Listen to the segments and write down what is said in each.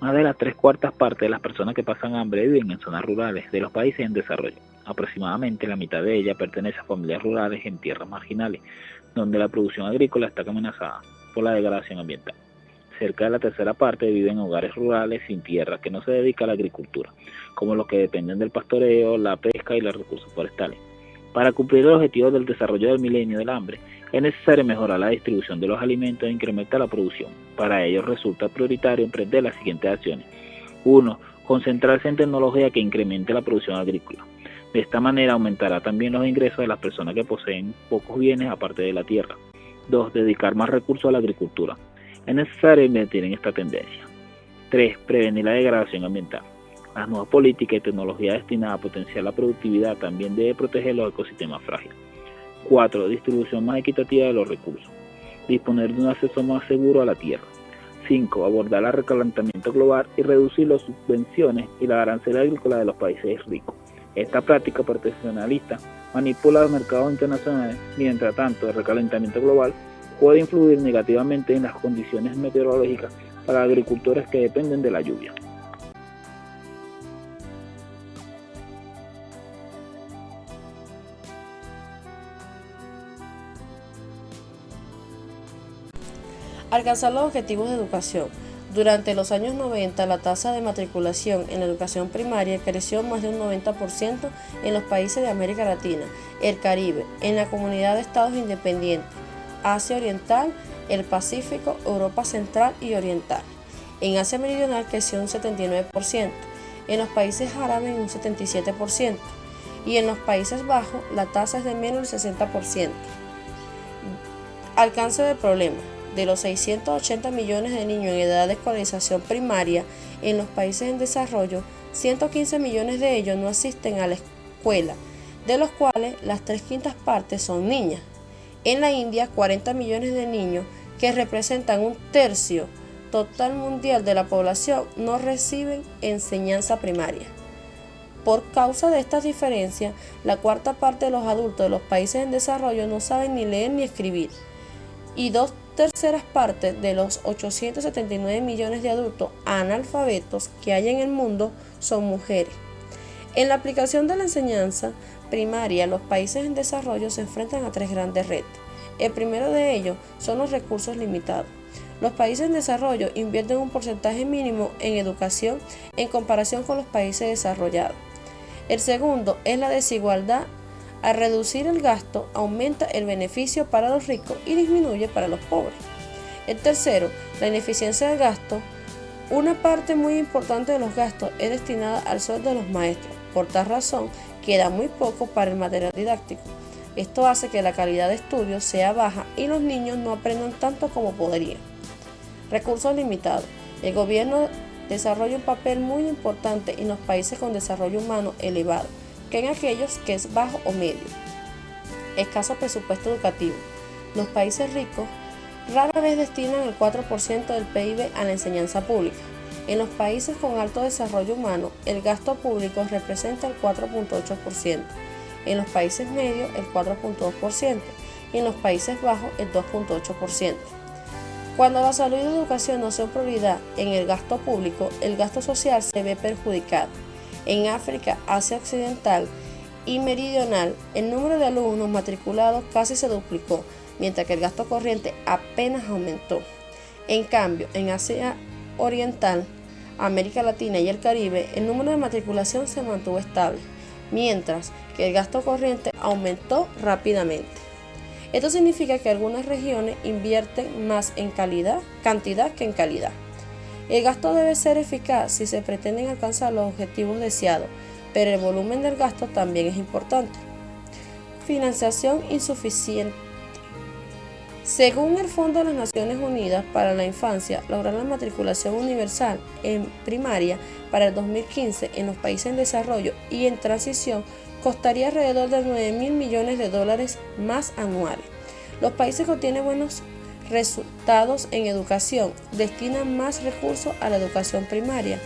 Más de las tres cuartas partes de las personas que pasan hambre viven en zonas rurales de los países en desarrollo. Aproximadamente la mitad de ellas pertenece a familias rurales en tierras marginales, donde la producción agrícola está amenazada por la degradación ambiental. Cerca de la tercera parte viven en hogares rurales sin tierra que no se dedica a la agricultura, como los que dependen del pastoreo, la pesca y los recursos forestales. Para cumplir los objetivos del desarrollo del milenio del hambre, es necesario mejorar la distribución de los alimentos e incrementar la producción. Para ello resulta prioritario emprender las siguientes acciones. 1. Concentrarse en tecnología que incremente la producción agrícola. De esta manera aumentará también los ingresos de las personas que poseen pocos bienes aparte de la tierra. 2. Dedicar más recursos a la agricultura. Es necesario invertir en esta tendencia. 3. Prevenir la degradación ambiental. Las nuevas políticas y tecnologías destinadas a potenciar la productividad también deben proteger los ecosistemas frágiles. 4. Distribución más equitativa de los recursos. Disponer de un acceso más seguro a la tierra. 5. Abordar el recalentamiento global y reducir las subvenciones y la arancel agrícola de los países ricos. Esta práctica proteccionalista manipula los mercados internacionales. Mientras tanto, el recalentamiento global puede influir negativamente en las condiciones meteorológicas para agricultores que dependen de la lluvia. Alcanzar los objetivos de educación. Durante los años 90, la tasa de matriculación en la educación primaria creció más de un 90% en los países de América Latina, el Caribe, en la Comunidad de Estados Independientes, Asia Oriental, el Pacífico, Europa Central y Oriental. En Asia Meridional creció un 79%, en los países árabes un 77% y en los Países Bajos la tasa es de menos del 60%. Alcance del problema. De los 680 millones de niños en edad de escolarización primaria en los países en desarrollo, 115 millones de ellos no asisten a la escuela, de los cuales las 3/5 partes son niñas. En la India, 40 millones de niños, que representan un tercio total mundial de la población, no reciben enseñanza primaria. Por causa de estas diferencias, la cuarta parte de los adultos de los países en desarrollo no saben ni leer ni escribir, y 2/3 partes de los 879 millones de adultos analfabetos que hay en el mundo son mujeres. En la aplicación de la enseñanza primaria, los países en desarrollo se enfrentan a tres grandes retos. El primero de ellos son los recursos limitados. Los países en desarrollo invierten un porcentaje mínimo en educación en comparación con los países desarrollados. El segundo es la desigualdad. Al reducir el gasto, aumenta el beneficio para los ricos y disminuye para los pobres. El tercero, la ineficiencia del gasto. Una parte muy importante de los gastos es destinada al sueldo de los maestros. Por tal razón, queda muy poco para el material didáctico. Esto hace que la calidad de estudio sea baja y los niños no aprendan tanto como podrían. Recursos limitados. El gobierno desarrolla un papel muy importante en los países con desarrollo humano elevado, que en aquellos que es bajo o medio. Escaso presupuesto educativo. Los países ricos rara vez destinan el 4% del PIB a la enseñanza pública. En los países con alto desarrollo humano, el gasto público representa el 4.8%, en los países medios el 4.2% y en los Países Bajos el 2.8%. Cuando la salud y la educación no son prioridad en el gasto público, el gasto social se ve perjudicado. En África, Asia Occidental y Meridional, el número de alumnos matriculados casi se duplicó, mientras que el gasto corriente apenas aumentó. En cambio, en Asia Oriental, América Latina y el Caribe, el número de matriculación se mantuvo estable, mientras que el gasto corriente aumentó rápidamente. Esto significa que algunas regiones invierten más en cantidad que en calidad. El gasto debe ser eficaz si se pretenden alcanzar los objetivos deseados, pero el volumen del gasto también es importante. Financiación insuficiente. Según el Fondo de las Naciones Unidas para la Infancia, lograr la matriculación universal en primaria para el 2015 en los países en desarrollo y en transición costaría alrededor de $9.000 millones más anuales. Los países que tienen buenos resultados en educación destinan más recursos a la educación primaria,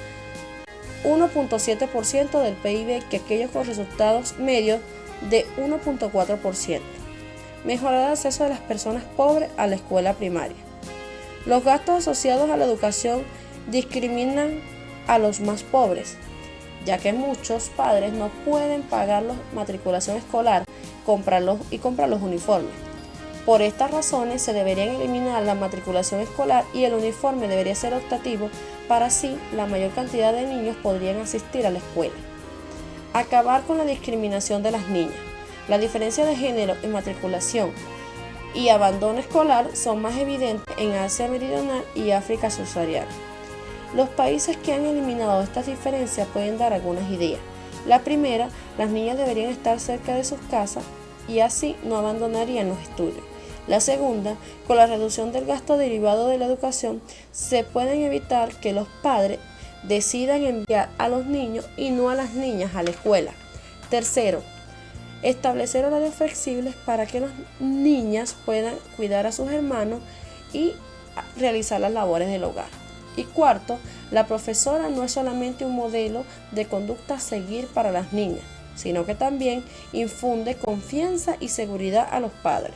1.7% del PIB, que aquellos con resultados medios de 1.4%. Mejorar el acceso de las personas pobres a la escuela primaria. Los gastos asociados a la educación discriminan a los más pobres, ya que muchos padres no pueden pagar la matriculación escolar comprar los uniformes. Por estas razones se deberían eliminar la matriculación escolar y el uniforme debería ser optativo, para así la mayor cantidad de niños podrían asistir a la escuela. Acabar con la discriminación de las niñas. La diferencia de género en matriculación y abandono escolar son más evidentes en Asia Meridional y África subsahariana. Los países que han eliminado estas diferencias pueden dar algunas ideas. La primera, las niñas deberían estar cerca de sus casas y así no abandonarían los estudios. La segunda, con la reducción del gasto derivado de la educación, se pueden evitar que los padres decidan enviar a los niños y no a las niñas a la escuela. Tercero, establecer horarios flexibles para que las niñas puedan cuidar a sus hermanos y realizar las labores del hogar. Y cuarto, la profesora no es solamente un modelo de conducta a seguir para las niñas, sino que también infunde confianza y seguridad a los padres.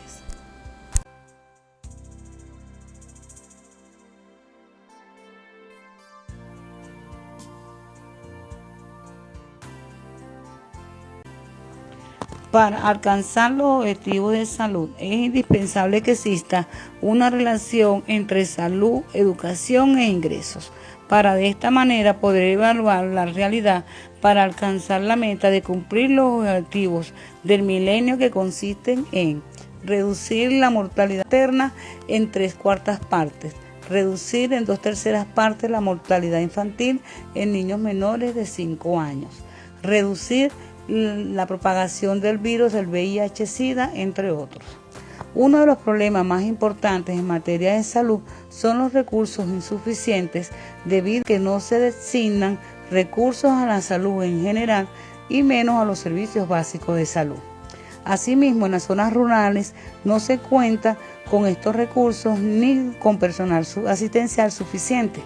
Para alcanzar los objetivos de salud es indispensable que exista una relación entre salud, educación e ingresos, para de esta manera poder evaluar la realidad para alcanzar la meta de cumplir los objetivos del milenio, que consisten en reducir la mortalidad materna en 3/4 partes, reducir en 2/3 partes la mortalidad infantil en niños menores de 5 años, reducir la propagación del virus del VIH-Sida, entre otros. Uno de los problemas más importantes en materia de salud son los recursos insuficientes, debido a que no se designan recursos a la salud en general y menos a los servicios básicos de salud. Asimismo, en las zonas rurales no se cuenta con estos recursos ni con personal asistencial suficiente.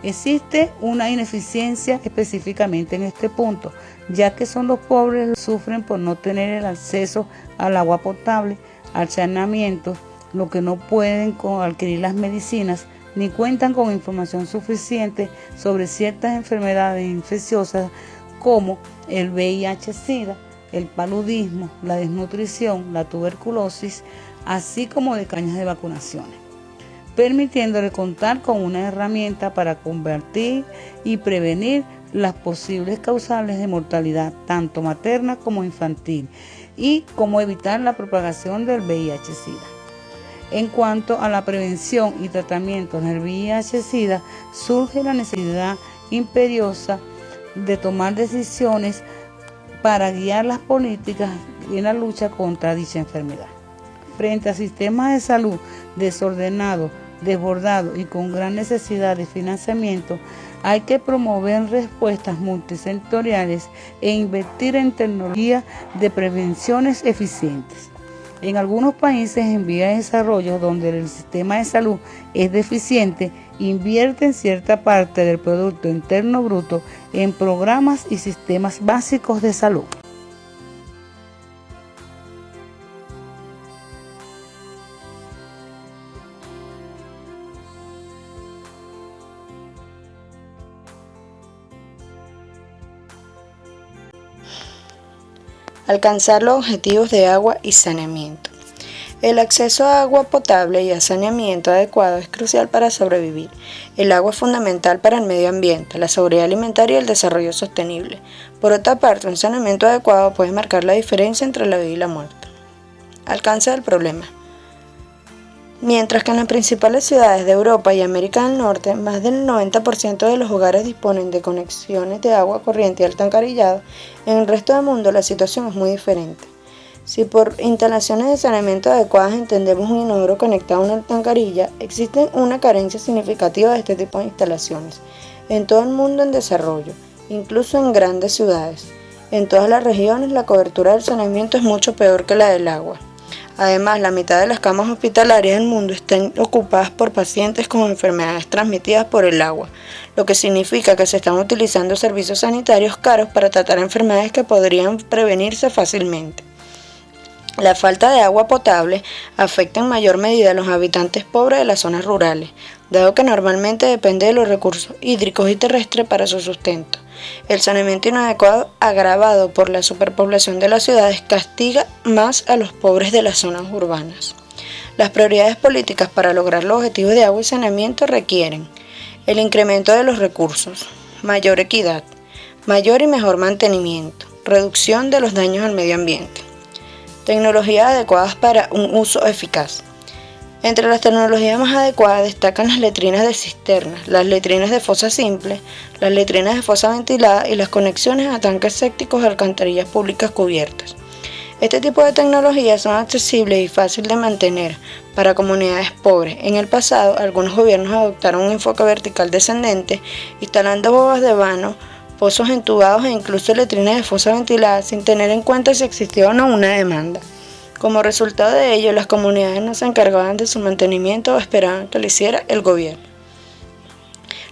Existe una ineficiencia específicamente en este punto, ya que son los pobres los que sufren por no tener el acceso al agua potable, al saneamiento, lo que no pueden adquirir las medicinas, ni cuentan con información suficiente sobre ciertas enfermedades infecciosas como el VIH-Sida, el paludismo, la desnutrición, la tuberculosis, así como de cañas de vacunaciones, permitiéndole contar con una herramienta para combatir y prevenir las posibles causales de mortalidad, tanto materna como infantil, y cómo evitar la propagación del VIH-Sida. En cuanto a la prevención y tratamiento del VIH-Sida, surge la necesidad imperiosa de tomar decisiones para guiar las políticas en la lucha contra dicha enfermedad. Frente a sistemas de salud desordenados, desbordados y con gran necesidad de financiamiento, hay que promover respuestas multisectoriales e invertir en tecnología de prevenciones eficientes. En algunos países en vías de desarrollo, donde el sistema de salud es deficiente, invierten cierta parte del Producto Interno Bruto en programas y sistemas básicos de salud. Alcanzar los objetivos de agua y saneamiento. El acceso a agua potable y a saneamiento adecuado es crucial para sobrevivir. El agua es fundamental para el medio ambiente, la seguridad alimentaria y el desarrollo sostenible. Por otra parte, un saneamiento adecuado puede marcar la diferencia entre la vida y la muerte. Alcance del problema. Mientras que en las principales ciudades de Europa y América del Norte, más del 90% de los hogares disponen de conexiones de agua corriente y alcantarillado, en el resto del mundo la situación es muy diferente. Si por instalaciones de saneamiento adecuadas entendemos un inodoro conectado a una alcantarilla, existe una carencia significativa de este tipo de instalaciones en todo el mundo en desarrollo, incluso en grandes ciudades. En todas las regiones la cobertura del saneamiento es mucho peor que la del agua. Además, la mitad de las camas hospitalarias del mundo están ocupadas por pacientes con enfermedades transmitidas por el agua, lo que significa que se están utilizando servicios sanitarios caros para tratar enfermedades que podrían prevenirse fácilmente. La falta de agua potable afecta en mayor medida a los habitantes pobres de las zonas rurales, dado que normalmente depende de los recursos hídricos y terrestres para su sustento. El saneamiento inadecuado, agravado por la superpoblación de las ciudades, castiga más a los pobres de las zonas urbanas. Las prioridades políticas para lograr los objetivos de agua y saneamiento requieren el incremento de los recursos, mayor equidad, mayor y mejor mantenimiento, reducción de los daños al medio ambiente. Tecnologías adecuadas para un uso eficaz. Entre las tecnologías más adecuadas destacan las letrinas de cisterna, las letrinas de fosa simple, las letrinas de fosa ventilada y las conexiones a tanques sépticos de alcantarillas públicas cubiertas. Este tipo de tecnologías son accesibles y fáciles de mantener para comunidades pobres. En el pasado, algunos gobiernos adoptaron un enfoque vertical descendente, instalando bobas de vano, pozos entubados e incluso letrinas de fosa ventilada sin tener en cuenta si existía o no una demanda. Como resultado de ello, las comunidades no se encargaban de su mantenimiento o esperaban que lo hiciera el gobierno.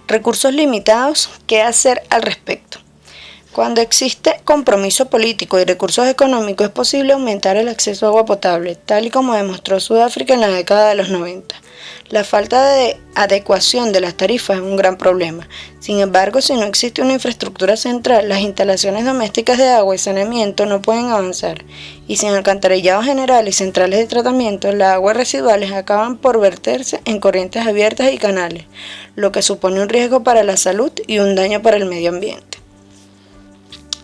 Recursos limitados, ¿qué hacer al respecto? Cuando existe compromiso político y recursos económicos, es posible aumentar el acceso a agua potable, tal y como demostró Sudáfrica en la década de los 90. La falta de adecuación de las tarifas es un gran problema. Sin embargo, si no existe una infraestructura central, las instalaciones domésticas de agua y saneamiento no pueden avanzar. Y sin alcantarillado general y centrales de tratamiento, las aguas residuales acaban por verterse en corrientes abiertas y canales, lo que supone un riesgo para la salud y un daño para el medio ambiente.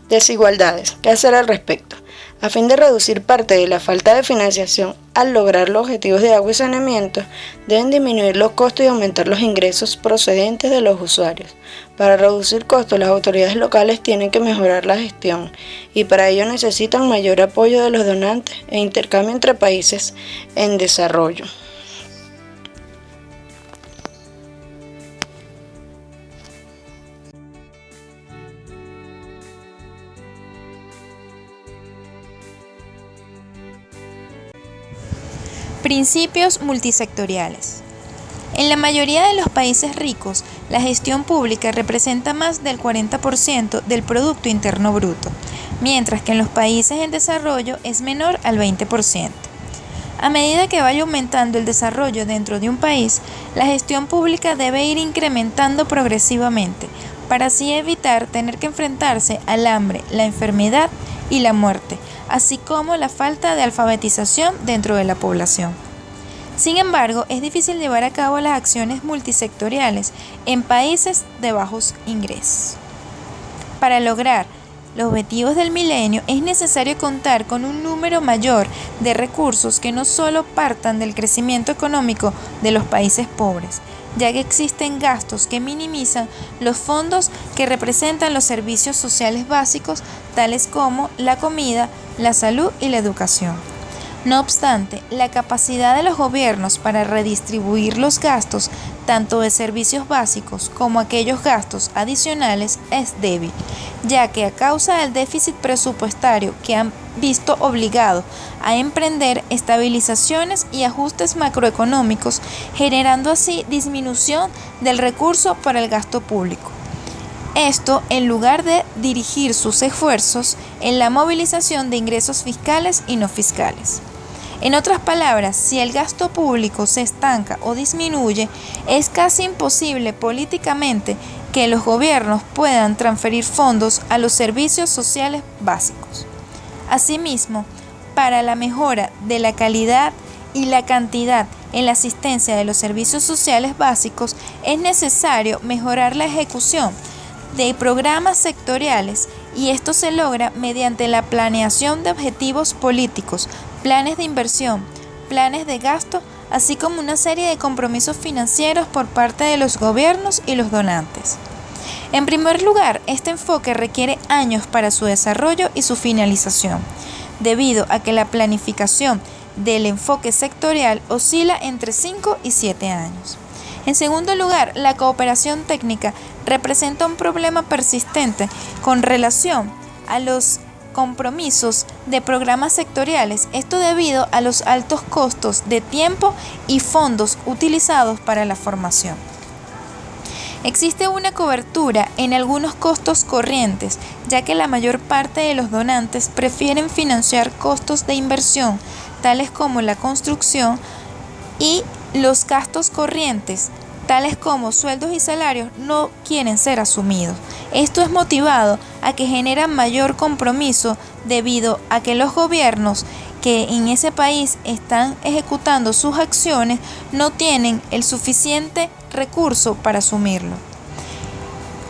Desigualdades. ¿Qué hacer al respecto? A fin de reducir parte de la falta de financiación al lograr los objetivos de agua y saneamiento, deben disminuir los costos y aumentar los ingresos procedentes de los usuarios. Para reducir costos, las autoridades locales tienen que mejorar la gestión y para ello necesitan mayor apoyo de los donantes e intercambio entre países en desarrollo. Principios multisectoriales. En la mayoría de los países ricos, la gestión pública representa más del 40% del Producto Interno Bruto, mientras que en los países en desarrollo es menor al 20%. A medida que vaya aumentando el desarrollo dentro de un país, la gestión pública debe ir incrementando progresivamente, para así evitar tener que enfrentarse al hambre, la enfermedad y la muerte, así como la falta de alfabetización dentro de la población. Sin embargo, es difícil llevar a cabo las acciones multisectoriales en países de bajos ingresos. Para lograr los objetivos del milenio es necesario contar con un número mayor de recursos que no solo partan del crecimiento económico de los países pobres, ya que existen gastos que minimizan los fondos que representan los servicios sociales básicos, tales como la comida, la salud y la educación. No obstante, la capacidad de los gobiernos para redistribuir los gastos, tanto de servicios básicos como aquellos gastos adicionales, es débil, ya que a causa del déficit presupuestario que han visto obligados a emprender estabilizaciones y ajustes macroeconómicos, generando así disminución del recurso para el gasto público. Esto en lugar de dirigir sus esfuerzos en la movilización de ingresos fiscales y no fiscales. En otras palabras, si el gasto público se estanca o disminuye, es casi imposible políticamente que los gobiernos puedan transferir fondos a los servicios sociales básicos. Asimismo, para la mejora de la calidad y la cantidad en la asistencia de los servicios sociales básicos, es necesario mejorar la ejecución de programas sectoriales, y esto se logra mediante la planeación de objetivos políticos, planes de inversión, planes de gasto, así como una serie de compromisos financieros por parte de los gobiernos y los donantes. En primer lugar, este enfoque requiere años para su desarrollo y su finalización, debido a que la planificación del enfoque sectorial oscila entre 5 y 7 años. En segundo lugar, la cooperación técnica representa un problema persistente con relación a los compromisos de programas sectoriales, esto debido a los altos costos de tiempo y fondos utilizados para la formación. Existe una cobertura en algunos costos corrientes, ya que la mayor parte de los donantes prefieren financiar costos de inversión, tales como la construcción, y los gastos corrientes, tales como sueldos y salarios, no quieren ser asumidos. Esto es motivado a que generan mayor compromiso debido a que los gobiernos que en ese país están ejecutando sus acciones no tienen el suficiente recurso para asumirlo.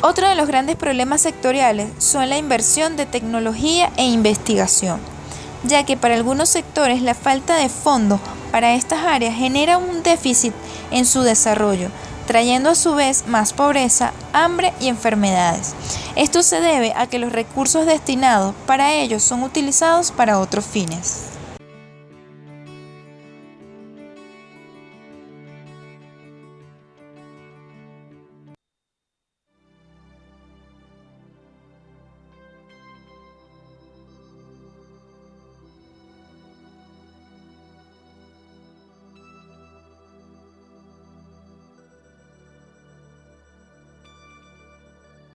Otro de los grandes problemas sectoriales son la inversión de tecnología e investigación, ya que para algunos sectores la falta de fondos para estas áreas genera un déficit en su desarrollo, trayendo a su vez más pobreza, hambre y enfermedades. Esto se debe a que los recursos destinados para ellos son utilizados para otros fines.